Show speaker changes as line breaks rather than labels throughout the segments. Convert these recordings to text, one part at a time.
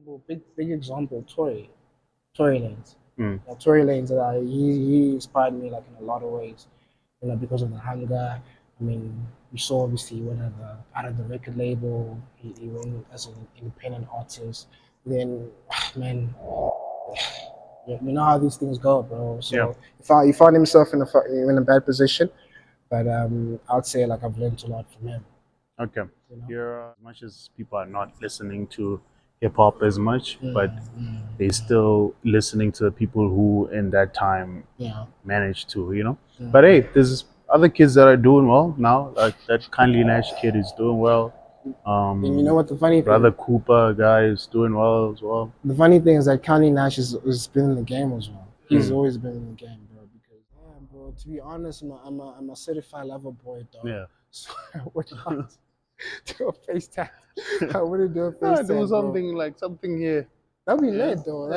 well, big example, Tory Lanez.
Mm.
Tory Lanez, he inspired me like in a lot of ways, because of the hunger. I mean, you saw obviously he went out of the record label. He went as an independent artist. Then, man, you know how these things go, bro.
Yeah.
So he found himself in a bad position, but I'd say like I've learned a lot from him.
Okay.
You know?
Here, as much as people are not listening to hip hop as much, but they still listening to the people who in that time managed to, But hey, there's other kids that are doing well now. Like that KxndlyNxsh kid is doing well.
And you know what the funny thing?
BrotherKupa guy is doing well as well.
The funny thing is that KxndlyNxsh has been in the game as well. He's always been in the game, bro. Because bro, to be honest, I'm a certified lover boy, dog.
Yeah.
So I would not do a face tag. I wouldn't do a face tag.
Do something like something here.
That'd be lit, though.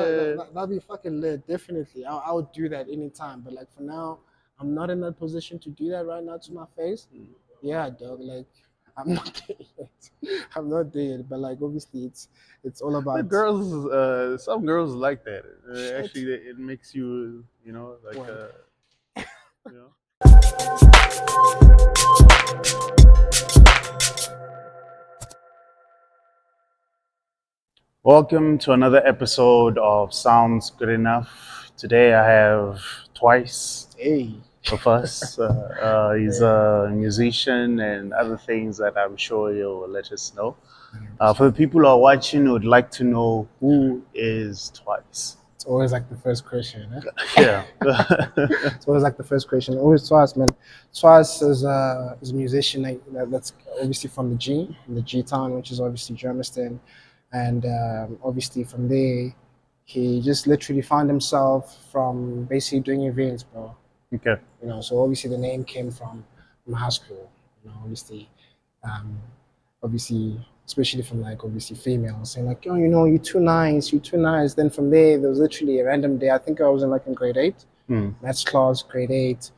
That'd be fucking lit. Definitely, I would do that anytime. But like for now, I'm not in that position to do that right now to my face. Yeah, dog. Like I'm not there yet. I'm not there yet. But like obviously, it's all about
the girls. Some girls like that. Actually, it makes you, like, Welcome to another episode of Sounds Good Enough. Today I have Twice of us. He's a musician and other things that I'm sure he'll let us know. For the people who are watching who would like to know, who is Twice?
It's always like the first question.
Yeah.
It's always like the first question. Always Twice, man. Twice is a musician that's obviously from the G town, which is obviously Germiston. And obviously from there, he just literally found himself from basically doing events, bro.
Okay.
So obviously the name came from high school. Obviously, especially from like obviously females saying like, you're too nice, you're too nice. Then from there was literally a random day. I think I was in grade 8, maths class, grade 8.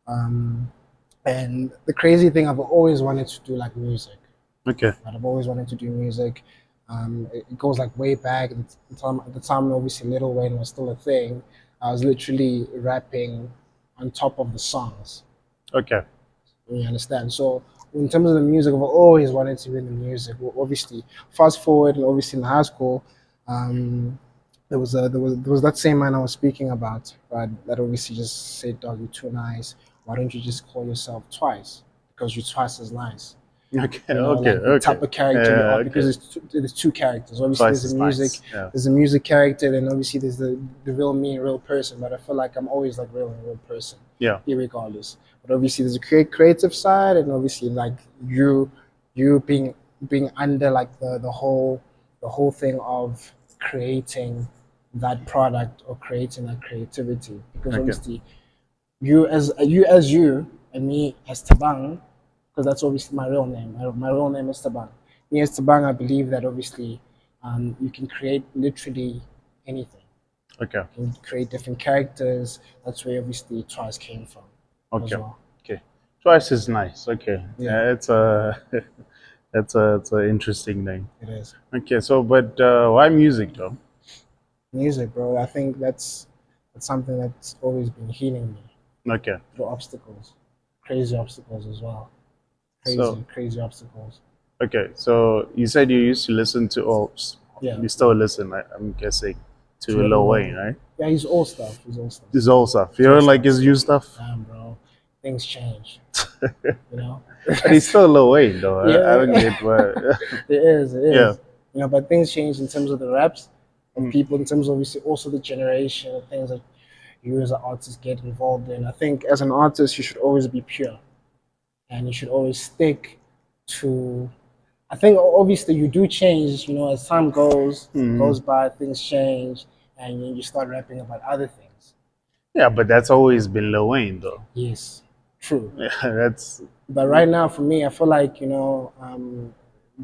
And the crazy thing, I've always wanted to do like music.
Okay.
I've always wanted to do music. It goes like way back. At the time, obviously, Lil Wayne was still a thing. I was literally rapping on top of the songs.
Okay.
You understand? So in terms of the music, I've always wanted to be in the music. Well, obviously, fast forward, and obviously in high school, there was that same man I was speaking about, right? That obviously just said, "Dog, you're too nice. Why don't you just call yourself Twice? Because you're twice as nice."
Okay.
The type of character you are, because there's two characters. Obviously, there's a music character, and obviously there's the real me and real person. But I feel like I'm always like real and real person.
Yeah.
Irregardless. But obviously there's a creative side, and obviously like you being under like the whole thing of creating that product or creating that creativity. Because obviously you as you and me as Tabang. Because that's obviously my real name. My real name is Tabang. Me as Tabang, I believe that obviously you can create literally anything.
Okay.
You can create different characters. That's where obviously Twice came from.
Okay.
Well.
Okay. Twice is nice. Okay.
Yeah.
It's an interesting name.
It is.
Okay. So, but why music though?
Music, bro. I think that's something that's always been healing me.
Okay.
Through obstacles, crazy obstacles as well. Crazy obstacles.
Okay, so you said you used to listen to
Yeah.
You still listen, I'm guessing, to Lil Wayne, right?
Yeah, he's old stuff.
His old stuff. You don't like his new stuff?
Damn, bro. Things change.
But he's still Lil Wayne, though.
Yeah.
I don't get what.
It is.
Yeah.
But things change in terms of the raps of people, in terms of obviously also the generation of things that you as an artist get involved in. I think as an artist, you should always be pure. And you should always stick to. I think obviously you do change, as time goes by, things change, and you start rapping about other things.
Yeah, but that's always been Lil Wayne, though.
Yes, true.
Yeah, that's.
But right now, for me, I feel like the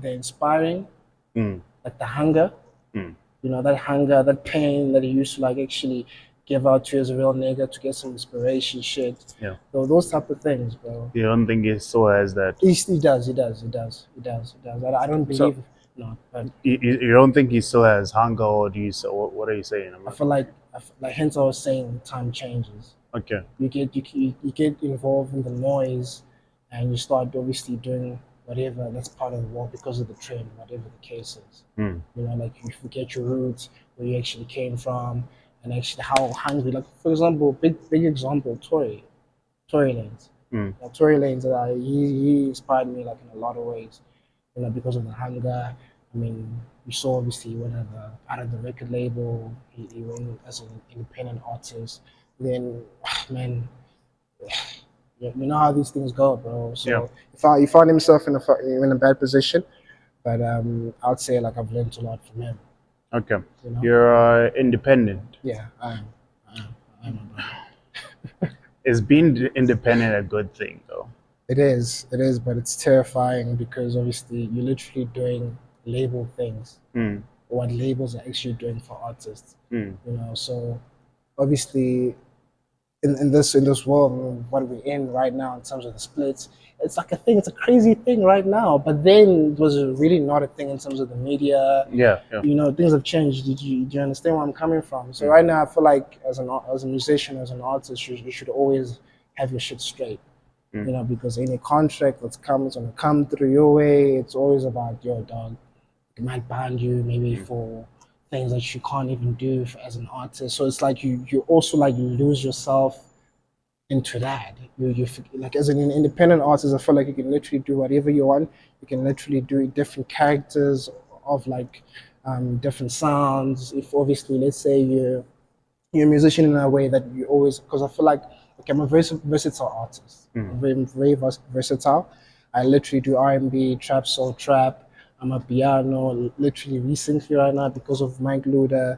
inspiring, like the hunger, that hunger, that pain that he used to like actually give out to as a real nigga to get some inspiration shit.
Yeah.
So those type of things, bro.
You don't think he still has that?
He does. I don't believe not. But
You don't think he still has hunger, or do you? What are you saying?
I feel like hence I was saying time changes.
Okay.
You get involved in the noise, and you start obviously doing whatever that's part of the world because of the trend, whatever the case is.
Mm.
You know, like you forget your roots, where you actually came from, and actually how hungry. Like for example, big example, Tory Lanez.
Mm.
Tory Lanez, he inspired me like in a lot of ways. You know, because of the hunger. I mean, you saw obviously he went out of the record label. He went as an independent artist. Then, man, you know how these things go, bro.
Yeah.
So he found himself in a bad position, but I'd say like I've learned a lot from him.
Okay.
You know?
You're independent.
Yeah, I am. I am a brother.
Is being independent a good thing, though?
It is, but it's terrifying because obviously you're literally doing label things.
Mm.
What labels are actually doing for artists.
Mm.
You know, so obviously in this world what we're in right now in terms of the splits, it's like a thing, it's a crazy thing right now. But then it was really not a thing in terms of the media.
Yeah. Yeah.
You know, things have changed. Do you understand where I'm coming from? So right now I feel like as a musician, as an artist, you should always have your shit straight.
Mm.
You know, because any contract that's gonna come through your way, it's always about your dog. It might ban you maybe for things that you can't even do as an artist. So it's like you also like you lose yourself into that. You like as an independent artist, I feel like you can literally do whatever you want. You can literally do different characters of like different sounds. If obviously, let's say you're a musician in a way that you always, because I feel like okay, I'm a very versatile artist. I'm very versatile. I literally do R&B, trap, soul, trap. I'm a piano. Literally recently right now because of Mike Luda.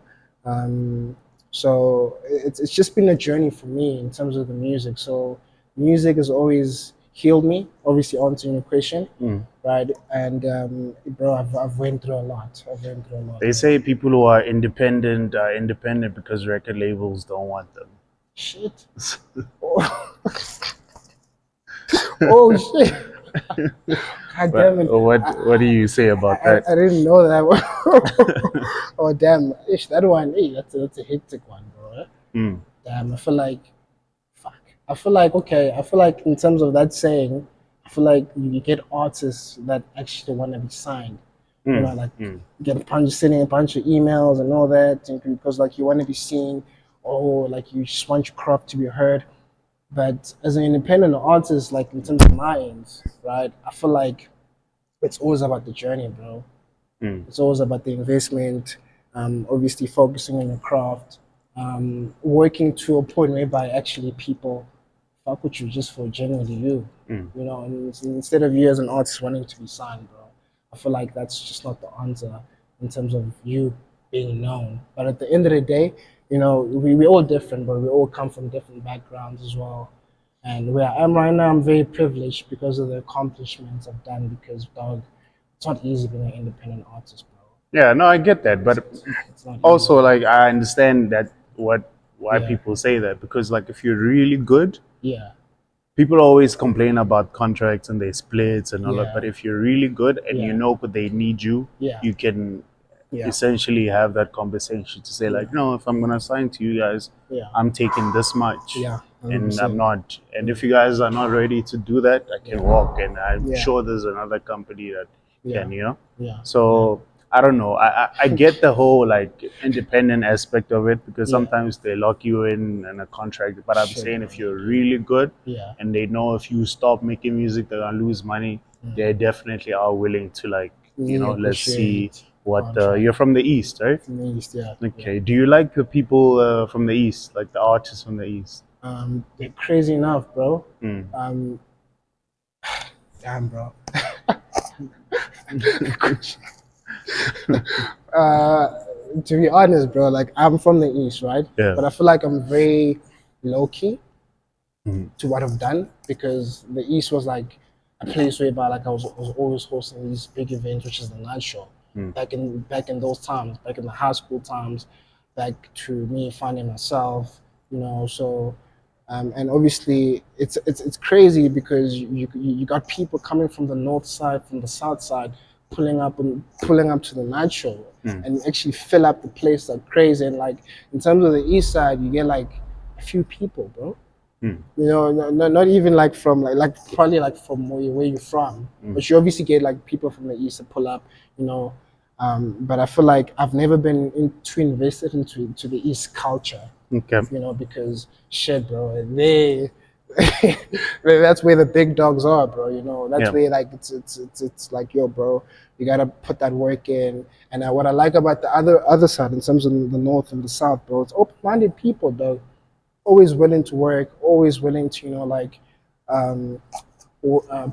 So it's just been a journey for me in terms of the music. So music has always healed me. Obviously, answering your question, right? And bro, I've went through a lot.
They say people who are independent are independent because record labels don't want them.
Shit. Oh, oh shit. God damn it.
What do you say about that?
I didn't know that. Oh damn. Ish, that one, hey, that's a hectic one, bro. Damn, I feel like fuck. I feel like okay, I feel like in terms of that saying, I feel like you get artists that actually want to be signed. You know, like you get sending a bunch of emails and all that, and because like you want to be seen, or like you just want your craft to be heard. But as an independent artist, like in terms of my ends, right, I feel like it's always about the journey, bro. It's always about the investment, obviously focusing on your craft, working to a point whereby actually people fuck with you just for genuinely you. You know, and instead of you as an artist wanting to be signed, bro. I feel like that's just not the answer in terms of you being known. But at the end of the day, you know, we're all different, but we all come from different backgrounds as well. And where I am right now, I'm very privileged because of the accomplishments I've done. Because, dog, it's not easy being an independent artist, bro.
Yeah, no, I get that, but
It's not
also
easy.
like I understand that why
Yeah.
people say that, because like if you're really good,
Yeah,
people always complain about contracts and their splits and all that.
Yeah.
But if you're really good and you
Yeah.
know they need you,
Yeah.
you can
yeah,
essentially have that conversation to say like, no, if I'm gonna sign to you guys,
yeah,
I'm taking this much.
yeah,
And
100%.
I'm not. And if you guys are not ready to do that, I can walk. And I'm
Yeah.
sure there's another company that
Yeah.
can, you know.
Yeah.
So I don't know. I get the whole like independent aspect of it, because
Yeah.
sometimes they lock you in a contract. But I'm
Shit,
saying
bro.
if you're really good
Yeah.
and they know if you stop making music, they're gonna lose money, they definitely are willing to like, you know, let's see
Renegotiate
what
contract.
you're from the East, right?
From the East, yeah.
Okay. Do you like the people from the East, like the artists from the East?
They're crazy enough, bro.
Mm.
Damn, bro. To be honest, bro, like I'm from the East, right?
Yeah.
But I feel like I'm very low key
Mhm.
to what I've done because the East was like a place whereby like I was always hosting these big events, which is the night show. Back in those times, back in the high school times, back to me finding myself, you know. So, and obviously it's crazy because you got people coming from the north side, from the south side, pulling up to the night show and actually fill up the place like crazy. And like in terms of the east side, you get like a few people, bro. You know, not even like from like probably like from where you're from, but you obviously get like people from the east to pull up, you know. But I feel like I've never been too invested into the east culture,
Okay.
you know, because shit, bro, that's where the big dogs are, bro. You know, that's where like it's like, yo, bro, you gotta put that work in. And what I like about the other side, in terms of the north and the south, bro, it's open-minded people, though. Always willing to work, always willing to, you know, like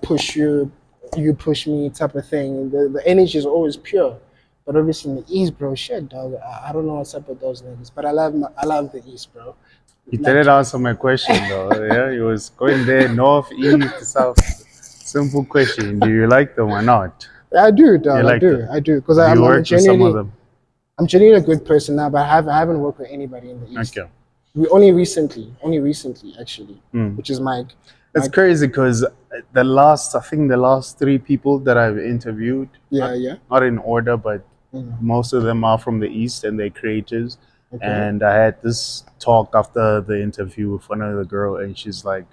push you, you push me type of thing. The energy is always pure. But obviously in the East, bro, shit, dog. I don't know what's up with those niggas, but I love the East, bro.
You
Like,
didn't answer my question though. Yeah, you was going there north, east, south. Simple question: do you like them or not?
I do, dog.
You like them?
I do, because
Do you
I'm
work with some of them?
I'm genuinely a good person now, but I haven't worked with anybody in the East.
Okay.
Only recently actually, which is Mike.
It's crazy because the last 3 people that I've interviewed, not in order, but most of them are from the East and they're creators. Okay. And I had this talk after the interview with one of the girl, and she's like,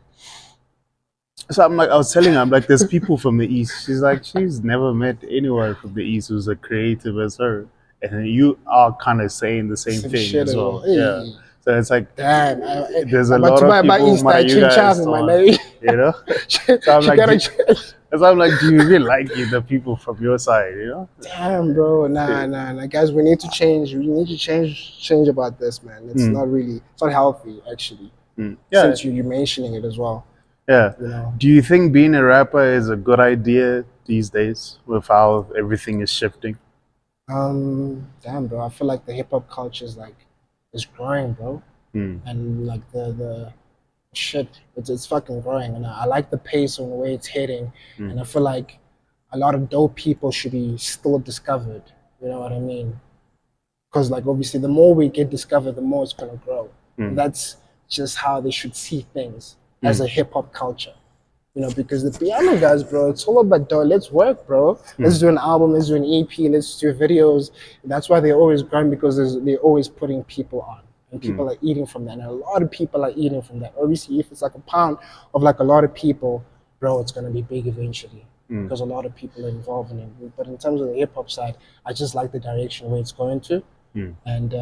so I was telling her, I'm like, there's people from the East. She's like, she's never met anyone from the East who's as creative as her. And you are kind of saying the same thing as well. Yeah. So it's like, damn, there's a lot of people, you guys, you know? So I'm like, do you really like the people from your side, you know?
Damn, bro, nah. Guys, we need to change. We need to change about this, man. It's it's not healthy, actually. Yeah. Since you're mentioning it as well.
Yeah. You know? Do you think being a rapper is a good idea these days with how everything is shifting?
Damn, bro. I feel like the hip hop culture is growing, bro. And like the shit, it's fucking growing, and I like the pace and the way it's heading. And I feel like a lot of dope people should be still discovered. You know what I mean? Because like obviously, the more we get discovered, the more it's gonna grow. And that's just how they should see things as a hip hop culture. You know, because the piano guys, bro, it's all about dough. Let's work, bro. Let's do an album, let's do an EP, let's do videos. And that's why they're always growing, because they're always putting people on. And people are eating from that. And a lot of people are eating from that. Obviously, if it's like a pound of like a lot of people, bro, it's going to be big eventually. Because a lot of people are involved in it. But in terms of the hip hop side, I just like the direction where it's going to. And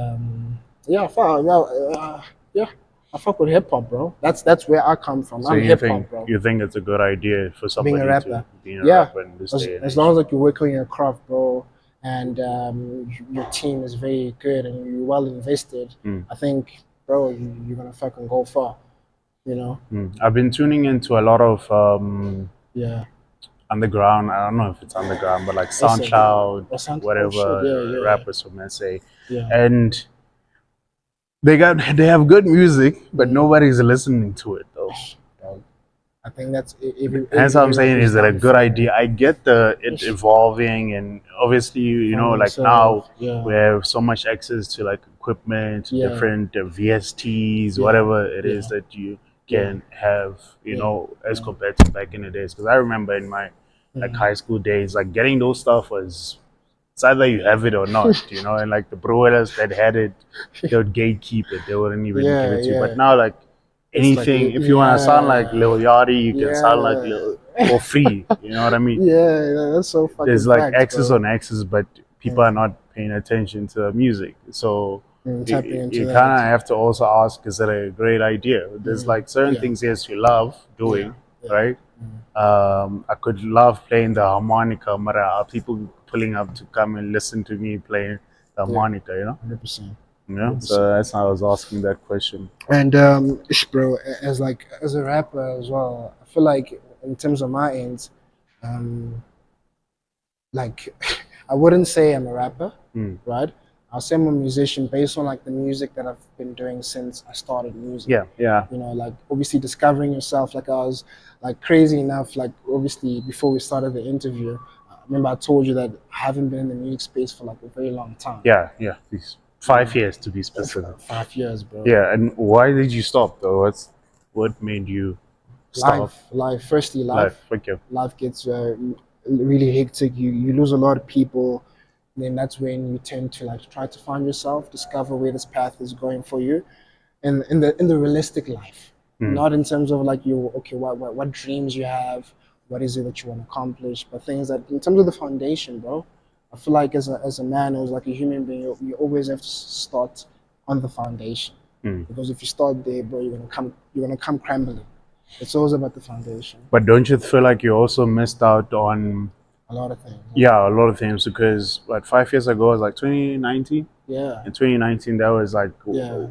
I fuck with hip hop, bro. That's where I come from.
So I'm hip hop, bro. You think it's a good idea for somebody
being a rapper?
To be a rapper in this day and age?
As long as like you work on your craft, bro, and your team is very good and you're well invested, I think, bro, you're gonna fucking go far. You know.
I've been tuning into a lot of underground. I don't know if it's underground, but like SoundCloud, whatever, rappers from SA, and they have good music, but nobody's listening to it though.
I think that's
what I'm saying. Is it a good idea? I get it evolving, and obviously, you know, like now we have so much access to like equipment, different VSTs, whatever it is that you can have, you know, as compared to back in the days. Because I remember in my like high school days, like getting those stuff was, it's either you have it or not, you know. And like the brothers that had it, they would gatekeep it. They wouldn't even give it to you. But now, like anything, if you want to sound like Lil Yachty, you can sound like Lil for free. You know what I mean?
Yeah, that's so fucking.
There's like access on access, but people are not paying attention to the music. So you kind of have to also ask, is it a great idea? There's like certain things, yes, you love doing, right? I could love playing the harmonica, but are people pulling up to come and listen to me playing the harmonica, you know?
100%.
Yeah, so that's how I was asking that question.
And bro, as a rapper as well, I feel like in terms of my ends, like I wouldn't say I'm a rapper, right? I'll say I'm a musician based on like the music that I've been doing since I started music.
Yeah.
You know, like obviously discovering yourself. Like I was like crazy enough. Like obviously before we started the interview, I remember I told you that I haven't been in the music space for like a very long time.
Yeah. Please. 5 years to be specific.
5 years, bro.
Yeah, and why did you stop though? What made you stop?
Life. Firstly, life.
Thank you.
Life gets really hectic. You lose a lot of people. Then that's when you tend to like try to find yourself, discover where this path is going for you, and in the realistic life, not in terms of like you okay what dreams you have, what is it that you want to accomplish, but things that in terms of the foundation, bro. I feel like as a man, as like a human being, you always have to start on the foundation, because if you start there, bro, you're gonna come crumbling. It's always about the foundation.
But don't you feel like you also missed out on
A lot of things.
yeah, a lot of things because like 5 years ago was like 2019.
Yeah.
In 2019, that was like
Yeah.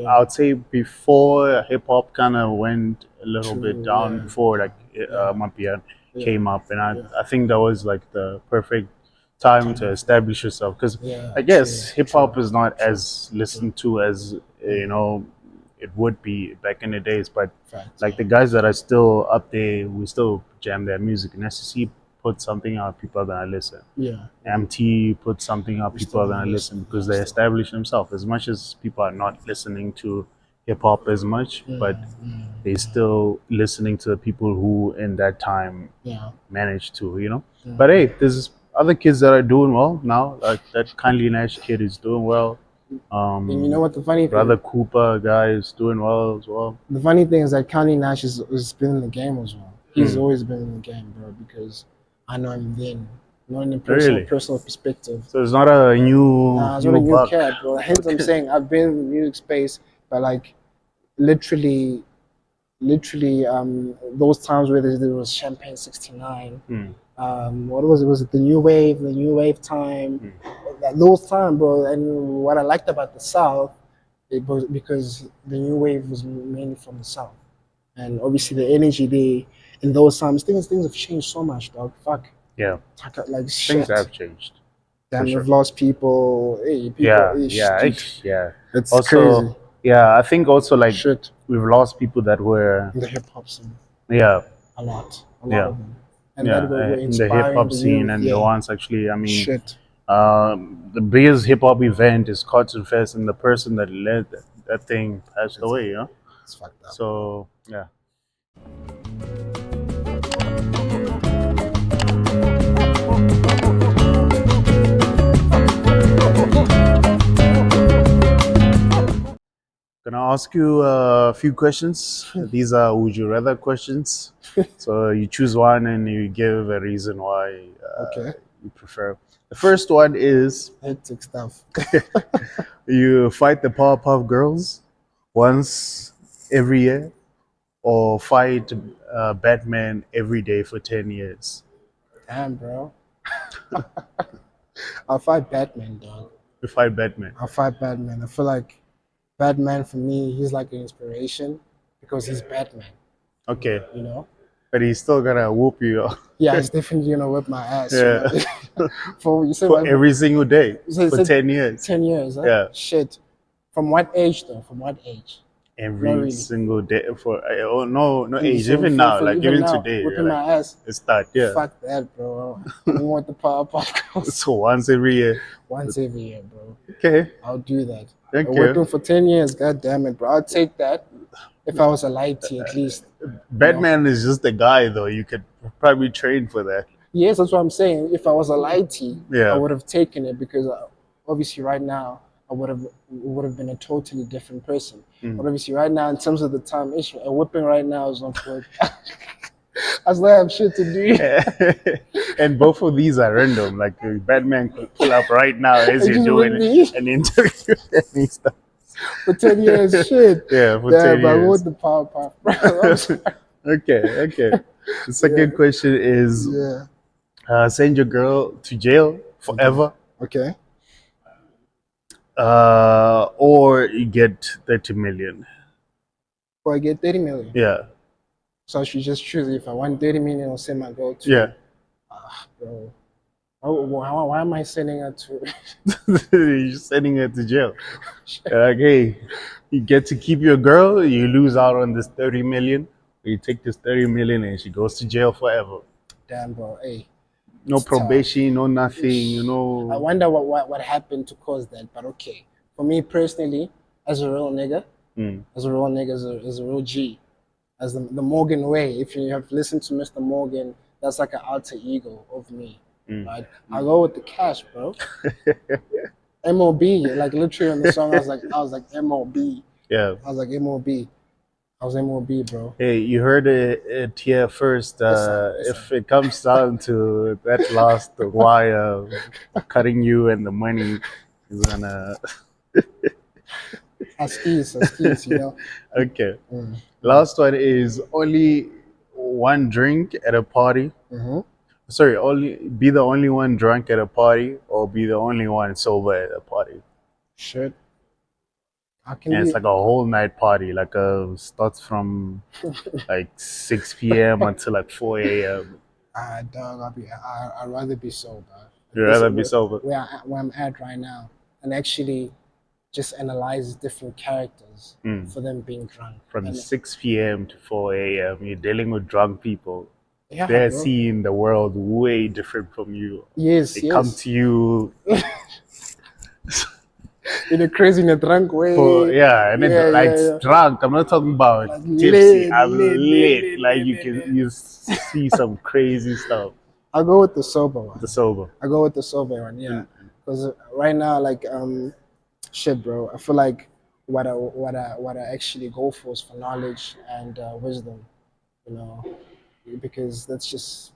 I would say before hip hop kind of went a little
True,
bit down
yeah.
before like
Yeah.
Mapian
Yeah.
came up, and
Yeah.
I think that was like the perfect time to establish yourself because
Yeah,
I guess
true,
hip hop
true,
is not
true,
as listened to as you know it would be back in the days, but
Facts,
like
yeah.
the guys that are still up there, we still jam their music, and SCC put something out, people are gonna listen.
Yeah.
MT put something out,
We
people
still
are gonna listen
listen,
because
yeah,
they
still.
establish themselves. As much as people are not listening to hip hop as much, but they still listening to the people who in that time
Yeah.
managed to, you know. But hey, there's other kids that are doing well now. Like that KxndlyNxsh kid is doing well.
And you know what the funny thing?
BrotherKupa guy is doing well as well.
The funny thing is that KxndlyNxsh has been in the game as well. He's always been in the game, bro, because I know him then. Not in a
Really?
personal perspective.
So it's not a
Nah, it's not a new
buck.
cat, bro. Hence I'm saying I've been in the music space, but like literally those times where there was Champagne 69. What was it? Was it the new wave time? Those time, bro. And what I liked about the South, it was because the new wave was mainly from the South, and obviously the energy there in those times, things have changed so much, dog. Fuck.
Yeah.
Like
Things
shit.
have changed.
Damn,
Sure.
we've lost people. Hey, people.
Yeah,
Hey,
yeah,
shit.
yeah.
It's
Also,
crazy.
yeah, I think also like
Shit.
we've lost people that were
In the hip hop scene,
yeah,
a lot
yeah,
of them, and that
yeah,
were
in the hip
inspiring
hop
the
scene
youth.
and the
Yeah.
ones actually. I mean,
Shit.
the biggest hip hop event is Cotton Fest, and the person that led that thing passed away. You know,
It's fucked up.
so yeah. Gonna ask you a few questions. These are would you rather questions. So you choose one and you give a reason why
Okay.
you prefer. The first one is
Hectic stuff.
you fight the Powerpuff Girls once every year, or fight Batman every day for 10 years.
Damn, bro. I'll fight Batman, dog.
You fight Batman.
I'll fight Batman. I feel like Batman for me, he's like an inspiration because he's Batman.
Okay.
You know?
But he's still gonna whoop you.
Yeah, he's definitely gonna whip my ass.
Yeah.
You know? For you said
For every single day.
So
For 10 years.
10 years, huh?
Yeah.
Shit. From what age though? From what age?
Every
Not really.
single day for no age.
So
Even now, like even today,
whipping
like,
my ass.
it's that, yeah.
Fuck that, bro. I don't want the Powerpuff Girls.
So once every year.
Once every year, bro.
Okay.
I'll do that.
Thank you.
Whipping for 10 years, god damn it, bro. I'll take that. If I was a lighty, at least.
Batman is just a guy, though. You could probably train for that.
Yes, that's what I'm saying. If I was a lighty,
Yeah.
I would have taken it because obviously right now I would have been a totally different person. But obviously right now, in terms of the time issue, a whipping right now is not good. I still have shit to do.
And both of these are random. Like Batman could pull up right now as you're
just
doing
wouldn't
an interview and stuff.
For 10 years, shit.
Yeah, for
Damn,
10
but I
years.
want the Powerpuff, bro. I'm sorry.
Okay. The second question is send your girl to jail forever,
Okay.
or you get 30 million.
Or I get 30 million.
Yeah.
So I should just choose if I want 30 million or send my girl to.
Yeah.
Bro. Why am I sending her to?
You're sending her to jail. Like, hey, you get to keep your girl, you lose out on this 30 million. You take this 30 million and she goes to jail forever.
Damn, bro. Hey.
No probation, no nothing, you
I
know.
wonder what happened to cause that, but okay. For me personally, as a real nigga, as a real G, as the Morgan way. If you have listened to Mr. Morgan, that's like an alter ego of me,
Mm.
right? I go with the cash, bro. MOB, like literally on the song, I was like MOB.
Yeah.
I was like MOB. I was MOB, bro.
Hey, you heard it here first.
Yes, sir. Yes,
If
sir.
it comes down to that last wire cutting you and the money, you're gonna.
Askis, you know.
Okay.
Mm.
Last one is only one drink at a party.
Mm-hmm.
Sorry, only be the only one drunk at a party, or be the only one sober at a party.
Shit. I can
And it's
be.
like a whole night party. Like starts from like 6 p.m. until like 4 a.m.
Dog, I'd rather be sober.
You'd
This
rather be sober.
where I'm at right now, and actually just analyze different characters
Mm.
for them being drunk.
From
And
6 p.m. to 4 a.m. You're dealing with drunk people.
yeah,
They're
bro.
seeing the world way different from you.
Yes,
They come to you
in a crazy, in a drunk way.
for and then
Yeah.
drunk. I'm not talking about
Like
tipsy. I'm lit.
lit.
Like you see some crazy stuff.
I'll go with the sober one.
The sober.
I go with the sober one, yeah. Because right now, like, shit, bro. I feel like what I actually go for is for knowledge and wisdom, you know, because it's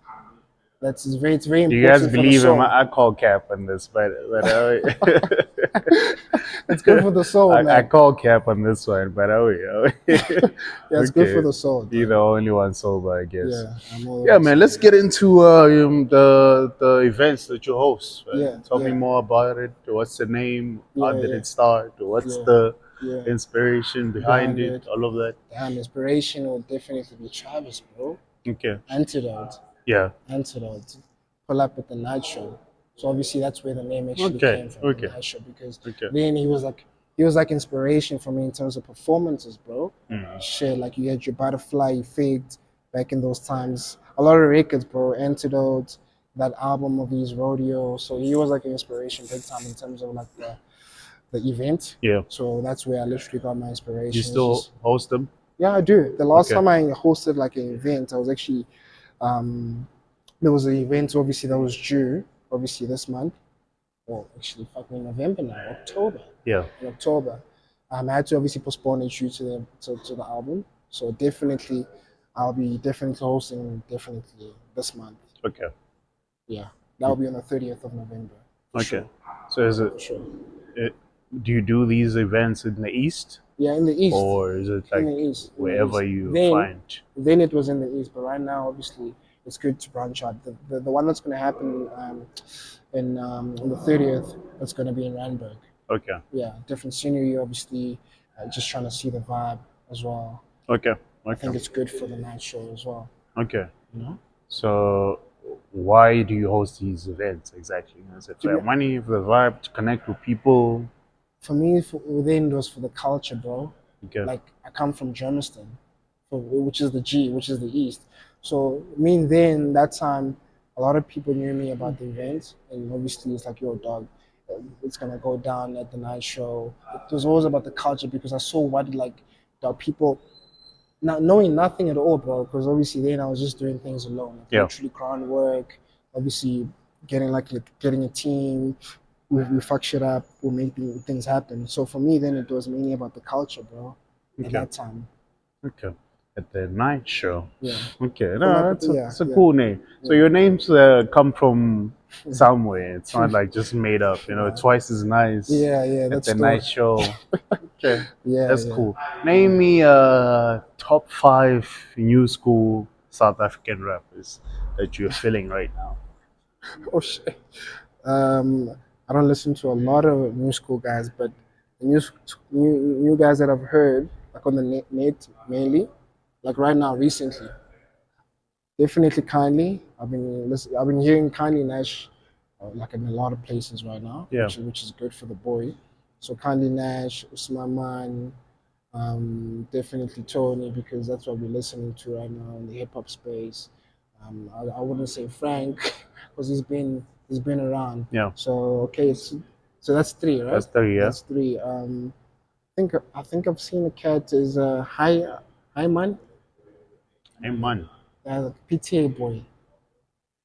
very
Do you guys
important for the
believe him?
soul.
I call cap on this, but
It's good for the soul,
I
man.
call cap on this one, but
Yeah, it's good for
okay.
the soul.
Be the
dog.
only one sober, I guess.
Yeah, I'm all
Yeah,
right,
man.
so-
Let's get into the events that you host. Right?
Yeah,
Tell me
yeah.
more about it. What's the name? How
Yeah,
did
yeah.
it start? What's
Yeah.
the
Yeah.
inspiration behind
Behind
it?
it.
All of that.
Damn, inspiration will definitely be Travis, bro.
Okay.
Antidote.
Yeah.
Antidote. Pull up at the night show. So obviously that's where the name actually
Okay,
came from,
okay.
the night show, because
Okay.
then he was like inspiration for me in terms of performances, bro.
Mm.
Shit, like you had your butterfly, you faked back in those times. A lot of records, bro. Antidote, that album of his rodeo. So he was like an inspiration big time in terms of like the event.
Yeah.
So that's where I literally got my inspiration.
You still host them?
Yeah, I do. The last
Okay.
time I hosted like an event, I was actually there was an event obviously that was due obviously this month. Well, actually, fucking November now, October.
Yeah.
In October, I had to obviously postpone it due to the album. So definitely, I'll be definitely hosting definitely this month.
Okay.
Yeah, that will be on the 30th of November.
Okay.
Sure.
So is it?
For sure.
Do you do these events in the east,
Yeah, in the east.
or is it like
in the east.
wherever you
then,
find?
Then it was in the east, but right now, obviously, it's good to branch out. The one that's going to happen on the 30th, that's going to be in Randburg.
Okay.
Yeah, different scenery, obviously. Just trying to see the vibe as well.
Okay.
I think
Okay.
it's good for the night show as well.
Okay.
You know?
So why do you host these events exactly? Is it for money, for the vibe, to connect with people?
For me, within it was for the culture, bro.
Okay.
Like I come from Germiston, which is which is the east. So me then that time, a lot of people knew me about the event, and obviously it's like, yo, dog, it's gonna go down at the night show. It was always about the culture because I saw what like the people, not knowing nothing at all, bro. Because obviously then I was just doing things alone, like literally groundwork. Obviously getting a team. We fuck shit up. We make things happen. So for me, then it was mainly about the culture, bro. At that time.
Okay. At the night show.
Yeah.
Okay. No, that's a
yeah.
cool name. So your names come from somewhere. It's not like just made up. You know, Twice is nice.
Yeah.
At
That's
the night show. Okay.
Yeah.
That's cool. Name me top 5 new school South African rappers that you're feeling right now.
Oh shit. I don't listen to a lot of new school guys, but the new guys that I've heard, like on the net mainly, like right now recently, definitely Kindly. I've been hearing KxndlyNxsh like in a lot of places right now, which is good for the boy. So KxndlyNxsh, Usman, definitely Tony, because that's what we're listening to right now in the hip hop space. I wouldn't say Frank because he's been around.
Yeah.
So okay, so that's 3, right?
That's 3, yeah.
That's 3. I think I've seen a cat is Hi Man.
Hey man.
PTA boy.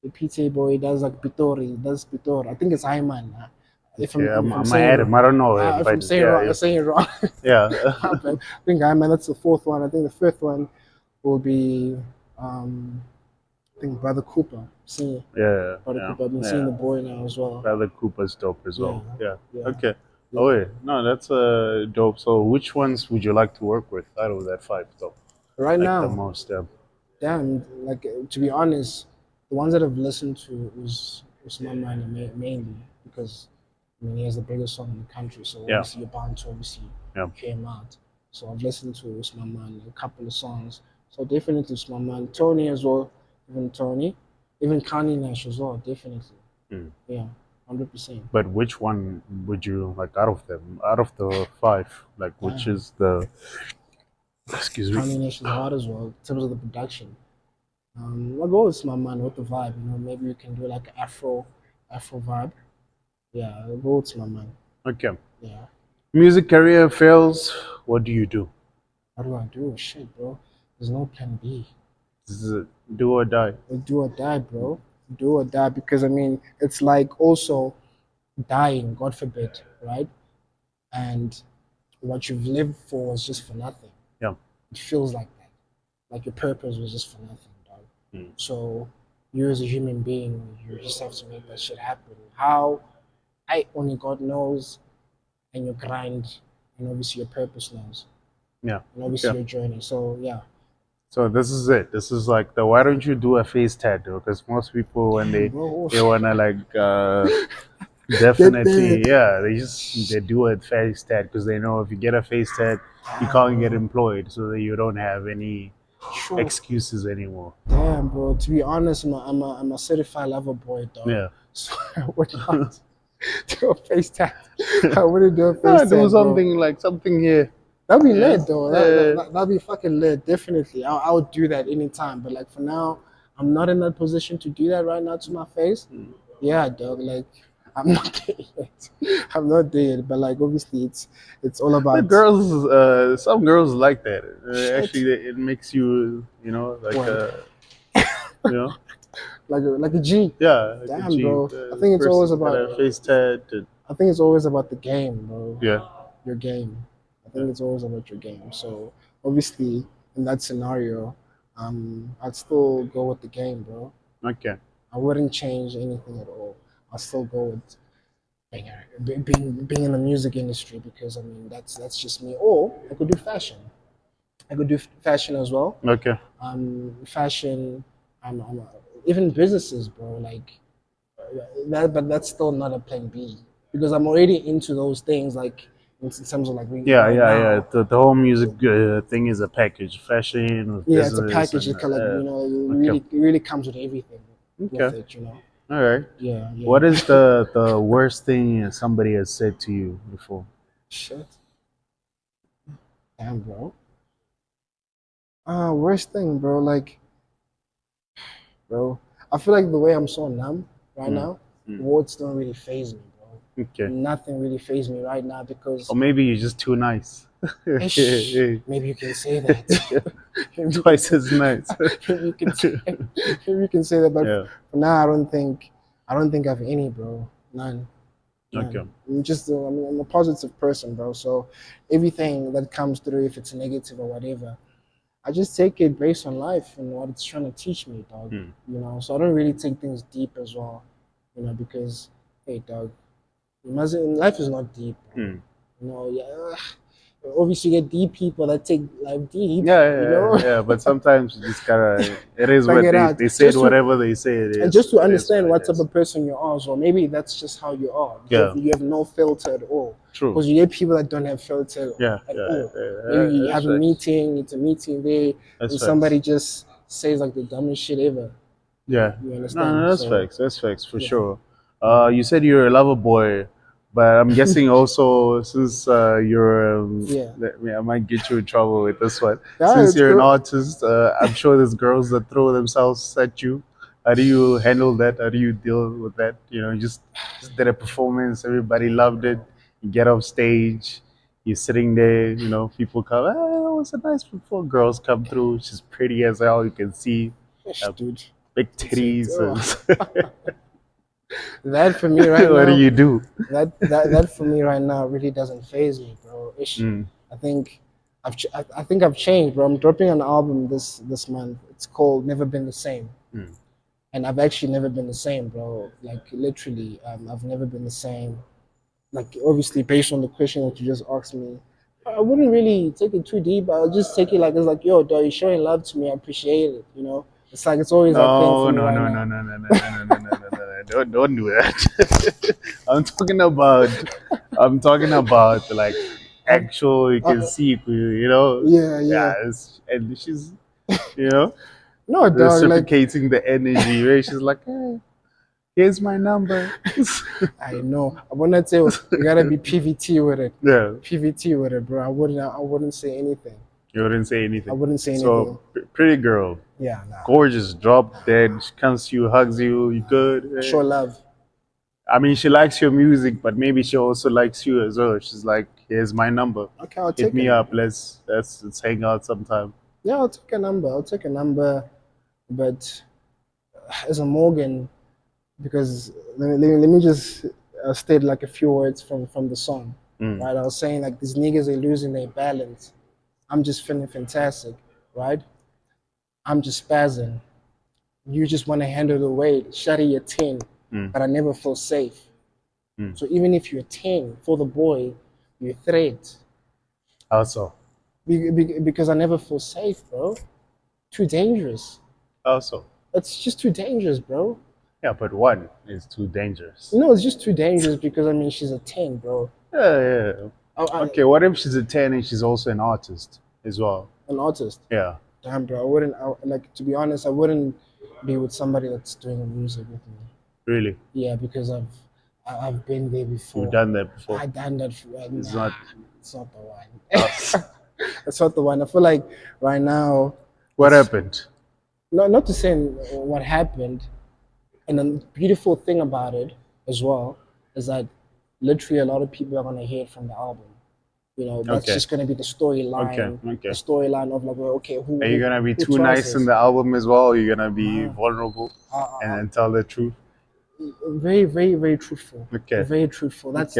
the PTA boy does like Pitori, does Pitor. I think it's Hyman. If
Okay,
I'm
I'm
saying it
Adam.
wrong,
I don't know him,
if
but
I'm saying
yeah,
wrong, saying it wrong.
yeah,
My bad. I think Hyman. That's the fourth one. I think the fifth one will be I think BrotherKupa. Seeing
yeah, yeah,
BrotherKupa. I've been seeing
yeah.
the boy now as well.
BrotherKupa's dope as
Yeah,
well. Yeah.
yeah,
Okay. Oh
yeah.
wait, no, that's dope. So, which ones would you like to work with out of that five, though?
Right
Like the
now,
most?
damn. Like to be honest, the ones that I've listened to was my mind mainly because I mean he has the biggest song in the country, so
Yeah,
obviously you're bound to obviously
yeah.
hear him out. So I've listened to Usman Man a couple of songs. So definitely Usman Man, Tony as well, even Tony, even KxndlyNxsh as well, definitely.
Hmm.
Yeah, 100%.
But which one would you like out of them? Out of the five, like which
Damn.
is the? Excuse me.
KxndlyNxsh is hard as well in terms of the production. I'll go with Usman Man with the vibe, maybe we can do like an Afro vibe. Yeah, I'll go with Usman Man.
Okay.
Yeah.
Music career fails. What do you do?
What do I do? Shit, bro. There's no plan B.
This is a do or die.
Do or die, bro. Do or die because I mean it's like also dying, God forbid, right? And what you've lived for was just for nothing.
Yeah.
It feels like that. Like your purpose was just for nothing, dog.
Mm.
So you as a human being, you just have to make that shit happen. How? I only God knows, and your grind, and obviously your purpose knows,
Yeah.
and obviously
Okay.
your journey. So yeah.
So this is it. This is like the why don't you do a face tattoo? Because most people when
Damn, bro.
they wanna like
Get there.
definitely yeah they do a face tat because they know if you get a face tat you can't get employed so that you don't have any
True.
excuses anymore.
Damn, bro. To be honest, I'm a certified lover boy, dog.
Yeah.
So I would not do a face tat. I wouldn't do a
Yeah,
face
do
tat, bro.
something like something here.
That'd be
Yeah.
lit, though. That'd be fucking lit. Definitely, I would do that anytime. But like for now, I'm not in that position to do that right now to my face. Yeah, dog. Like I'm not there yet. I'm not there yet. But like obviously, it's all
The
about
girls, some girls like that.
shit.
Actually, it makes you, you know, like,
What?
you know,
Like a G.
yeah, like a
Damn,
G.
bro. I
This
think it's always
person's got
about.
a face tat.
I think it's always about the game, bro.
Yeah,
Your game. I
yeah.
think it's always about your game. So obviously, in that scenario, I'd still go with the game, bro.
Okay.
I wouldn't change anything at all. I'll still go with being in the music industry because I mean that's just me. Or I could do fashion. I could do fashion as well.
Okay.
Fashion. Even businesses, bro. Like that, but that's still not a plan B because I'm already into those things. Like in terms of like
Yeah,
right
yeah, yeah.
now.
The whole music thing is a package. Fashion with
Yeah, it's a
business
package.
and
It kind of like
okay,
it really comes with everything with
okay.
it.
All right.
Yeah,
What
yeah.
is the worst thing somebody has said to you before?
Shit, damn, bro. Worst thing, bro. Like, bro, I feel like the way I'm so numb right
Mm,
now,
mm.
words don't really phase me, bro.
Okay.
Nothing really phase me right now because
Or maybe you're just too nice.
ish, maybe you can say that. Maybe you can
Twice
say,
as nice.
maybe you can say, maybe you can say that. But
Yeah.
for now, I don't think I have any, bro. None.
Okay.
I'm a positive person, bro. So everything that comes through, if it's negative or whatever, I just take it based on life and what it's trying to teach me, dog.
Hmm.
So I don't really take things deep as well, because hey, dog, life is not deep, bro.
Hmm.
Yeah. Obviously, you get deep people that take life deep,
Yeah, yeah, yeah. But sometimes you just gotta. It is
Like
what
it out.
they said. Whatever they say, it
And
is.
just to
It is what
understand
it
what type
is.
of person you are, so maybe that's just how you are.
Yeah.
You have no filter at all.
True.
Because you get people that don't have filter
Yeah,
at
yeah,
all.
yeah,
Maybe you
that's
have a
facts.
meeting, it's a meeting there,
That's
and
facts.
somebody just says like the dumbest shit ever.
Yeah.
You
No,
understand?
no, that's
So
facts. That's facts for
yeah.
sure. You said you're a lover boy, but I'm guessing also since you're,
Yeah.
I might get you in trouble with this one.
Yeah,
Since
it's
you're an
good.
artist, I'm sure there's girls that throw themselves at you. How do you handle that? How do you deal with that? You just did a performance, everybody loved it. You get off stage, you're sitting there, people come, it was a nice performance. Girls come through, she's pretty as hell, you can see.
Ish, dude.
big titties.
That for me right
What
now.
do you do?
That for me right now really doesn't faze me, bro. I think I think I've changed, bro. I'm dropping an album this month. It's called Never Been the Same. And I've actually never been the same, bro. Like literally, I've never been the same. Like obviously, based on the question that you just asked me, I wouldn't really take it too deep. I'll just take it like it's like, yo, dog, you're showing love to me. I appreciate it. You know, it's like it's always that thing for me right now.
No. Don't do that. I'm talking about like actual. You can see, you know.
Yeah.
And she's, you know,
No, dog, like
reciprocating the energy. Right? She's like, hey, here's my number.
I know. I wouldn't say you gotta be PVT with it.
Yeah.
PVT with it, bro. I wouldn't say anything.
You wouldn't say anything.
I wouldn't say anything.
So pretty girl.
Yeah, nah.
Gorgeous, drop dead. She comes to you, hugs you. You good?
Show love.
I mean, she likes your music, but maybe she also likes you as well. She's like, "Here's my number.
Okay, I'll take
Hit me up. Let's hang out sometime."
Yeah, I'll take a number. I'll take a number, but as a Morgan, because let me just state like a few words from the song. Right, I was saying like these niggas are losing their balance. I'm just feeling fantastic, right? I'm just spazzing. You just want to handle the weight. Shawty, you're 10, but I never feel safe. So even if you're 10, for the boy, you're a threat.
How so?
Because I never feel safe, bro. Too dangerous.
How so?
It's just too dangerous, bro.
Yeah, but one is too dangerous.
No, it's just too dangerous because I mean she's a 10, bro.
Yeah. Okay, what if she's a 10 and she's also an artist as well?
An artist?
Yeah.
Damn, bro. Like, to be honest, I wouldn't be with somebody that's doing music with me.
Really?
Yeah, because I've been there before.
You've done that before?
I've done that.
It's not
the one. It's not the one. I feel like right now.
What happened?
Not to say what happened. And the beautiful thing about it as well is that literally a lot of people are going to hear it from the album. You know, that's just going to be the storyline.
Okay.
The storyline of like, okay, who
are you going to be too nice in the album as well? Are you going to be vulnerable and tell the truth?
Very, very, very truthful.
Okay.
Very truthful. That's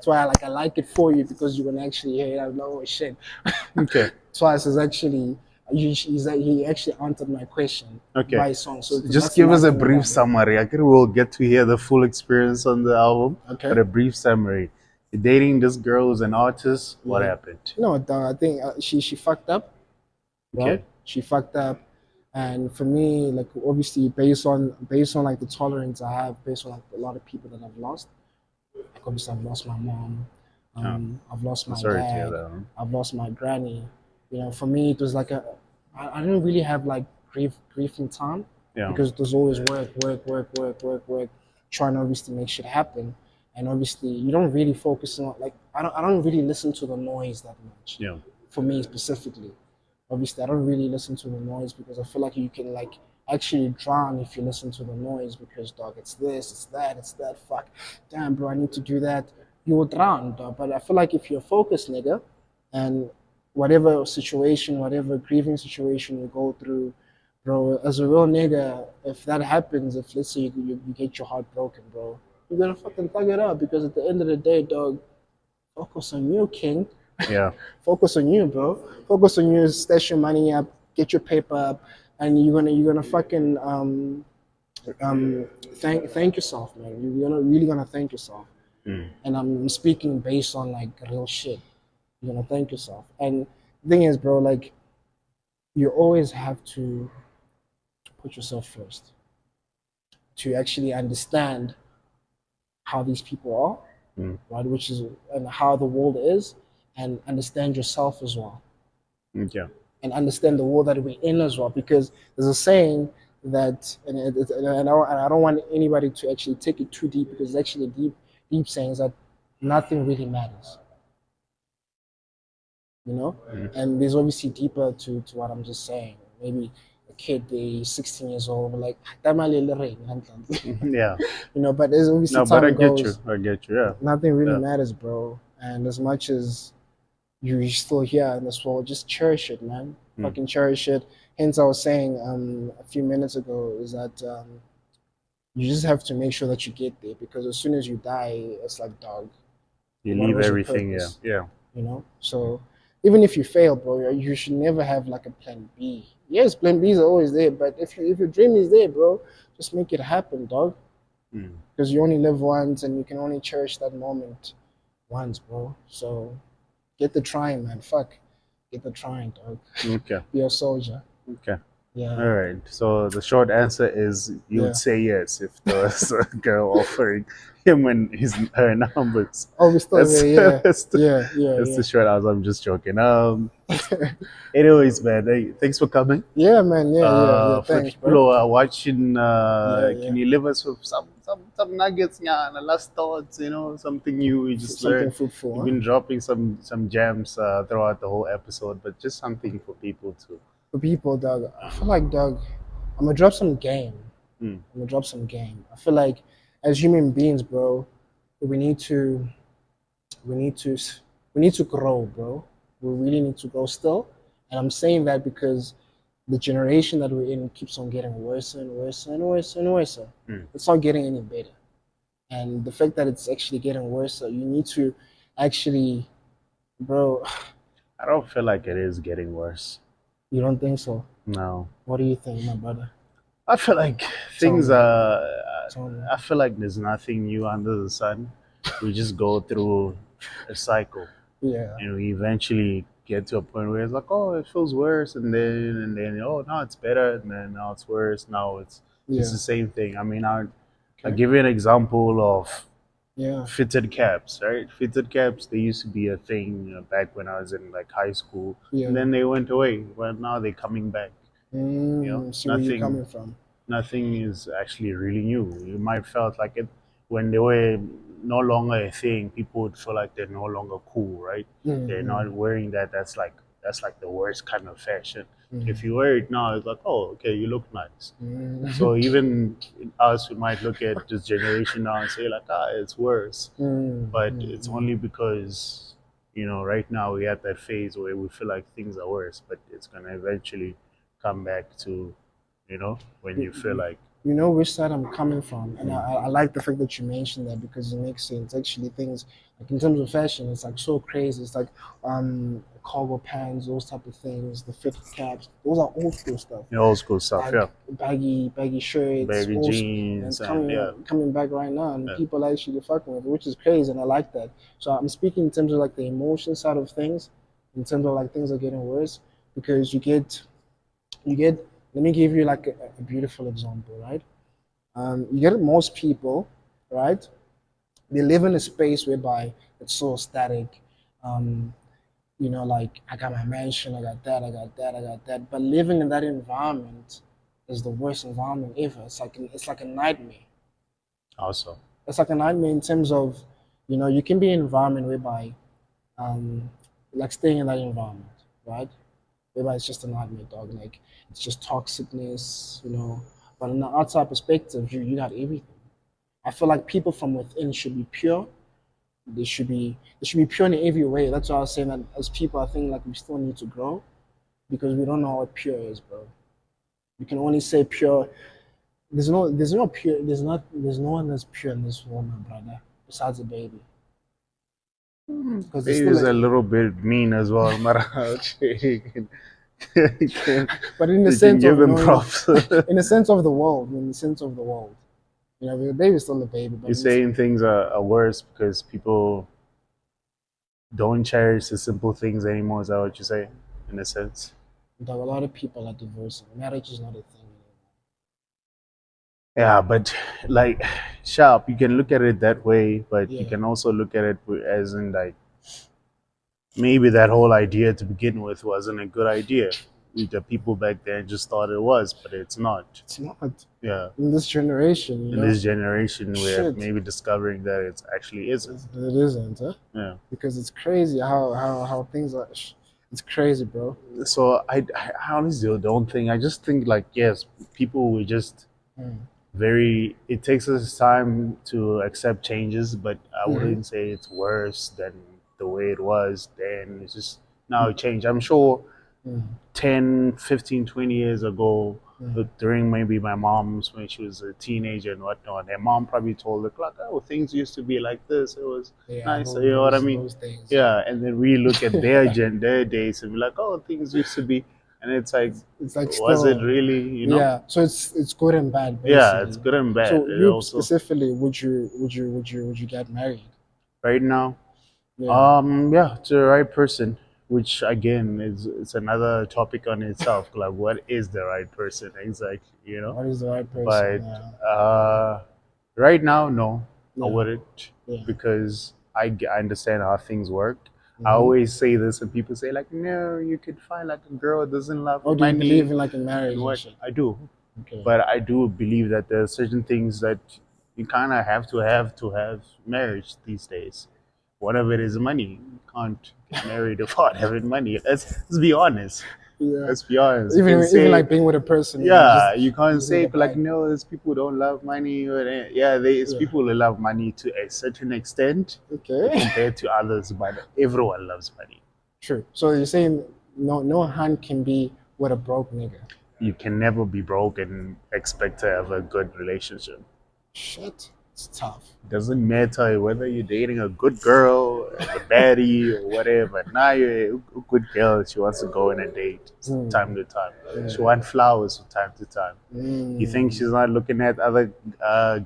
why I like it for you, because you're gonna actually hear it. I know shit.
Okay.
Twice is actually he actually answered my question by song. So
just give us a brief summary. I think we'll get to hear the full experience on the album. Okay. But a brief summary. You're dating this girl who's an artist. What happened?
No, I think she fucked up. Right? Okay. She fucked up. And for me, like obviously based on like the tolerance I have, based on like a lot of people that I've lost, like obviously I've lost my mom, I've lost my dad, I've lost my granny. You know, for me it was like I didn't really have like grieving time, because there's always work, trying to obviously make shit happen. And obviously you don't really focus on like I don't really listen to the noise that much. Yeah. For me specifically. Obviously, I don't really listen to the noise because I feel like you can like actually drown if you listen to the noise, because dog, it's this, it's that, fuck, damn, bro, I need to do that. You will drown, dog. But I feel like if you're focused, nigga, and whatever situation, whatever grieving situation you go through, bro, as a real nigga, if that happens, if let's say you get your heart broken, bro, you're gonna fucking thug it up, because at the end of the day, dog, focus on you, king.
Yeah.
Focus on you, bro. Focus on you. Stash your money up. Get your paper up, and you're gonna fucking thank yourself, man. You're really gonna thank yourself. And I'm speaking based on like real shit. You're gonna thank yourself. And the thing is, bro, like you always have to put yourself first to actually understand how these people are, right? Which is and how the world is. And understand yourself as well.
Yeah.
And understand the world that we're in as well. Because there's a saying that, and I don't want anybody to actually take it too deep, because it's actually a deep saying, is that nothing really matters. You know? And there's obviously deeper to what I'm just saying. Maybe a kid, they're 16 years old, like,
yeah.
You know, but there's obviously
but I get you, yeah.
Nothing really matters, bro. And as much as you're still here in this world, just cherish it, man. Fucking cherish it. hence I was saying a few minutes ago is that you just have to make sure that you get there, because as soon as you die, it's like, dog,
You
what
leave
was your
everything, yeah,
purpose?
yeah.
You know, so even if you fail, bro, you should never have like a plan B. Yes, plan B's are always there, but if your dream is there, bro, just make it happen, dog,
Mm.
because you only live once and you can only cherish that moment once, bro. So get the trying, man. Fuck, get the trying, dog.
Okay,
Be a soldier.
okay.
Yeah,
All right. So the short answer is you would
yeah.
say yes if there was a girl offering him and her numbers.
Oh, we still
That's
there. Yeah,
that's the,
yeah, yeah,
that's
yeah.
the short answer. I'm just joking. Anyways, man, hey, thanks for coming.
Yeah, man. Yeah, yeah, yeah.
For the
Thanks,
people
bro.
who are watching,
Yeah,
can
yeah.
you leave us with some nuggets, yeah, and last thoughts? Something new you just
Something
learned.
fruitful,
You've
huh?
been dropping some gems throughout the whole episode, but just something for people to.
For people, dog, I feel like, dog, I'm gonna drop some game.
Mm,
I'm gonna drop some game. I feel like as human beings, bro, we need to we need to we need to grow, bro. We really need to grow still. And I'm saying that because the generation that we're in keeps on getting worse and worse and worse and worse.
mm.
It's not getting any better. And the fact that it's actually getting worse, you need to actually, bro,
I don't feel like it is getting worse.
you don't think so?
No,
What do you think, my brother?
I feel like
Tell
things
me.
are.
Tell me.
I feel like there's nothing new under the sun. We just go through a cycle,
Yeah.
and we eventually get to a point where it's like, oh, it feels worse, and then oh, now it's better, and then now it's worse. Now it's
Yeah.
the same thing. I mean, I'll
Okay.
give you an example of
Yeah.
fitted caps, right? Fitted caps, they used to be a thing back when I was in like high school, and
Yeah.
then they went away. Well, now they're coming back.
See where you're
Nothing
coming from.
nothing is actually really new. You might felt like it when they were no longer a thing. People would feel like they're no longer cool, right? They're not
Mm-hmm.
wearing that. That's like the worst kind of fashion. If
Mm-hmm.
you wear it now, it's like, oh, okay, you look nice.
Mm-hmm.
So even us, we might look at this generation now and say like, it's worse, but it's
Mm-hmm.
only because right now we at that phase where we feel like things are worse, but it's gonna eventually come back to when you feel like.
You know which side I'm coming from, and
Mm,
I like the fact that you mentioned that because it makes sense. Actually, things like in terms of fashion, it's like so crazy. It's like cargo pants, those type of things, the fit caps. Those are old school stuff.
old school stuff,
Like
yeah.
baggy shirts,
Baggy
also, and it's
jeans and yeah,
coming back right now, and
yeah.
people are actually fucking with it, which is crazy, and I like that. So I'm speaking in terms of like the emotion side of things, in terms of like things are getting worse because you get. Let me give you like a beautiful example, right? You get most people, right? They live in a space whereby it's so static. Um, like I got my mansion, I got that, I got that, I got that. But living in that environment is the worst environment ever. It's like a nightmare.
Also,
It's like a nightmare in terms of, you can be in an environment whereby, um, like staying in that environment, right? Whereby it's just a nightmare, dog. Like it's just toxicness. But in the outside perspective, you got everything. I feel like people from within should be pure. They should be pure in every way. That's why I was saying that as people, I think like we still need to grow because we don't know what pure is, bro. We can only say pure. There's no pure. There's no one that's pure in this world, my brother, besides a baby. Because there's
baby
still
is a
a,
little bit mean as well. Mara. you can,
but in the
you can
sense
give
of
him props.
in the sense of the world, in the sense of the world, the baby's still a baby, but
You're saying things are worse because people don't cherish the simple things anymore. Is that what you say, in a sense?
a lot of people are divorcing. Marriage is not a thing anymore.
Yeah, but like sharp, you can look at it that way, but you
Yeah.
can also look at it as in like maybe that whole idea to begin with wasn't a good idea. The people back then just thought it was, but it's not.
It's not
Yeah.
in this generation,
In this generation, we're
Shit,
maybe discovering that it actually isn't.
it isn't, huh?
Yeah.
Because it's crazy how things are. It's crazy, bro.
So I honestly don't think. I just think like yes, people will just
Mm.
very. It takes us time to accept changes, but I
Mm-hmm.
wouldn't say it's worse than the way it was then. It's just now it changed. I'm sure. 10, 15, 20 years ago, during maybe my mom's, when she was a teenager and whatnot, her mom probably told her, like, oh, things used to be like this. It was nice. You know what I mean?
Those days,
yeah. And then we look at their days and be like, oh, things used to be. And it's like, was it really, you know?
Yeah, so it's good and bad, basically.
Yeah, it's good and bad.
So
It
you
also,
specifically, would you get married?
right now,
Yeah.
yeah, to the right person, which again is it's another topic on itself. Like, what is the right person exactly? You know.
What is the right person?
But
Yeah.
right now, no, I
Yeah.
wouldn't,
Yeah.
because I understand how things work. I always say this, and people say like, no, you could find like a girl that doesn't love
Or do you
money
believe in like in marriage
and
and
what.
shit?
I do,
Okay.
but I do believe that there are certain things that you kind of have marriage these days. One of it is money. You can't get married without having money. Let's be honest.
Yeah.
Let's be honest. You
Even
can say,
like being with a person.
yeah, you
You
can't
just need
say
a
like,
bag.
no, there's people who don't love money. Yeah, there's
Yeah.
people who love money to a certain extent
Okay.
compared to others, but everyone loves money.
True. So you're saying no hand can be with a broke nigga.
You can never be broke and expect to have a good relationship.
Shit. It's tough.
Doesn't matter whether you're dating a good girl, a baddie, or whatever. Now you're a good girl. She wants to go on a date time to time. She wants flowers from time to time. You think she's not looking at other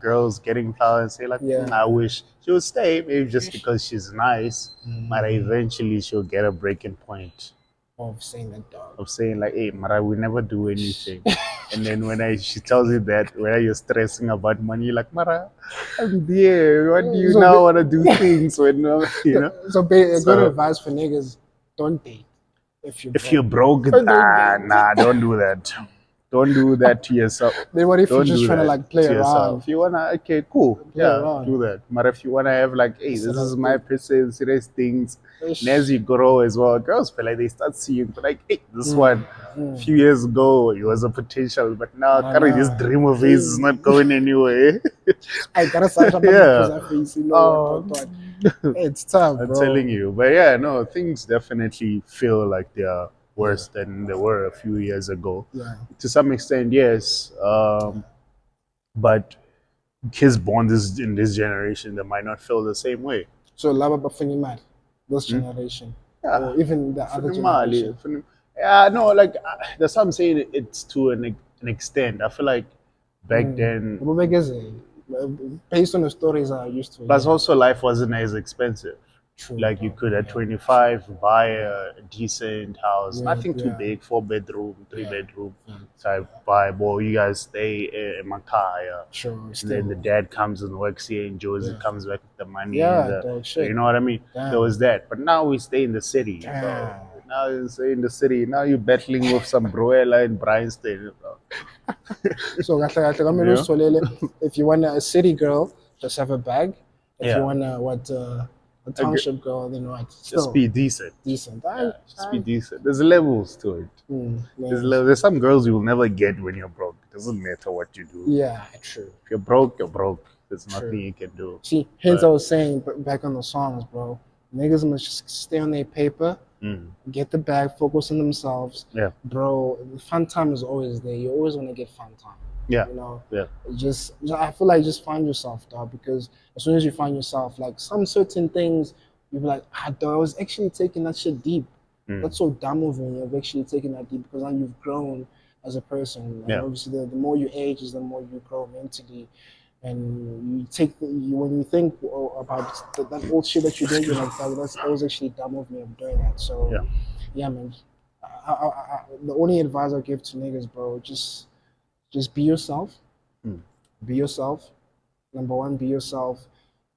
girls getting flowers and say like, I wish she would stay, maybe just because she's nice, but eventually she'll get a breaking point
Of saying that, dog.
of saying like, hey, Mara, we never do anything. And then she tells you that, when you're stressing about money, you're like, Mara, I'm there. What do you
So
now want to do things when, you know?
So good advice for niggas: don't date
If you're broke,
Don't date.
nah, don't do that. Don't do that to yourself.
Then what if you're
Don't
just
do
trying to
that
like play
to yourself.
around?
If you wanna, okay, cool,
Play
yeah,
around.
do that. But if you wanna have like, hey, this is my person, serious things.
Ish.
And as you grow as well, girls feel like they start seeing like, hey, this one a few years ago it was a potential, but now currently this dream of his is not going anywhere.
I gotta start
Yeah.
face, you know what. It's tough, bro.
I'm telling you. But yeah, no, things definitely feel like they are worse than they were a few years ago.
Yeah.
To some extent, yes. But kids born in this generation, they might not feel the same way.
So lava bafuni mad, this generation,
Yeah.
or even the other
Mali,
generation.
yeah, no, like that's what I'm saying. It's to an extent. I feel like back then,
based on the stories I used to.
but also life wasn't as expensive.
True,
like you could at 25 buy a decent house, nothing too big, 4-bedroom, 3-bedroom type vibe. Or you guys stay in Makaya.
Sure.
And then the dad comes and works here in Jersey, comes back with the money.
Yeah,
you know what I mean? There was that. But now we stay in the city. Bro. Now you stay in the city. Now you're battling with some Broella in Bryanston.
So if you want a city girl, just have a bag. If you want a township girl, then what?
Just be decent.
Decent.
Just be decent. There's levels to it. There's some girls you will never get when you're broke. It doesn't matter what you do.
Yeah, true.
If you're broke, you're broke. There's nothing you can do.
See, hence I was saying back on the songs, bro. Niggas must just stay on their paper, get the bag, focus on themselves.
Yeah.
Bro, fun time is always there. You always want to get fun time.
Yeah.
You know?
Yeah.
I feel like just find yourself, dog, because as soon as you find yourself, like some certain things, you'll be like, dog, I was actually taking that shit deep. That's so dumb of me. You've actually taken that deep because now you've grown as a person. And obviously, the more you age, is the more you grow mentally. And you take when you think about that old shit that you did, you're like, that was actually dumb of me of doing that. So, yeah man. The only advice I give to niggas, bro, just be yourself. Be yourself. Number one, be yourself.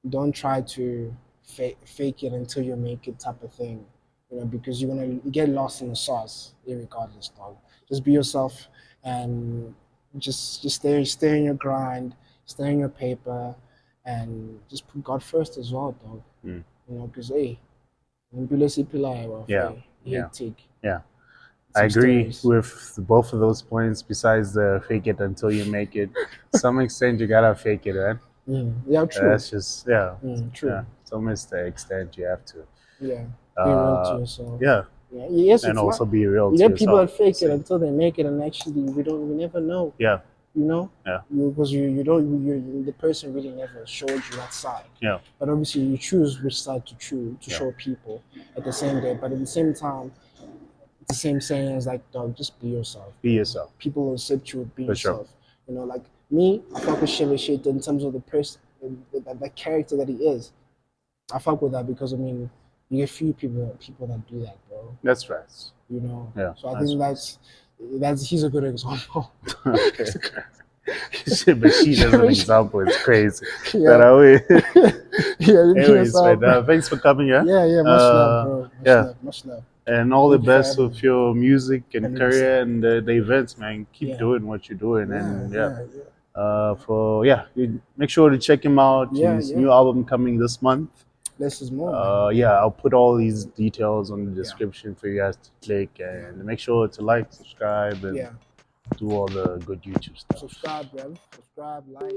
Don't try to fake it until you make it type of thing. You know, because you're gonna get lost in the sauce, irregardless, dog. Just be yourself and just stay in your grind, stay in your paper, and just put God first as well, dog. You know, because hey,
yeah. I agree with both of those points. Besides the fake it until you make it, to some extent you gotta fake it, right?
Yeah, true.
That's just
true.
Yeah, it's almost the extent you have to.
Yeah, be real to yourself.
Yeah,
Yeah, yes,
and
it's
also
not.
be real
You
to
get people that
yourself.
fake it until they make it, and actually, we never know.
Yeah,
You know,
yeah,
because you don't, the person really never showed you that side.
yeah,
But obviously, you choose which side to choose to
Yeah.
show people at the same day. But at the same time, it's the same saying as like, dog, just be yourself.
be yourself.
People will accept you with being
For sure.
yourself. You know, like me, I fuck with Shiva shit in terms of the person, the character that he is. I fuck with that because I mean, you get few people that do that, bro.
That's right.
You know.
Yeah,
So I
that's
think
right.
that's he's a good example.
Okay. Shit, but she as an example is crazy.
Yeah.
That I will.
Yeah, be
Anyways,
yourself,
man,
bro.
thanks for coming. Yeah.
Yeah, much love, bro. Much
Yeah.
love, much love.
And all the
Thank you for
best
having
with
me.
your music and
100%.
career and the events, man. Keep
Yeah.
doing what you're doing, and
Yeah.
you make sure to check him out.
Yeah,
His
yeah.
new album coming this month.
Less is more, man.
Yeah, I'll put all these details on the
Yeah.
description for you guys to click, and make sure to like, subscribe, and
Yeah.
do all the good YouTube stuff.
Subscribe, bro. Subscribe, like.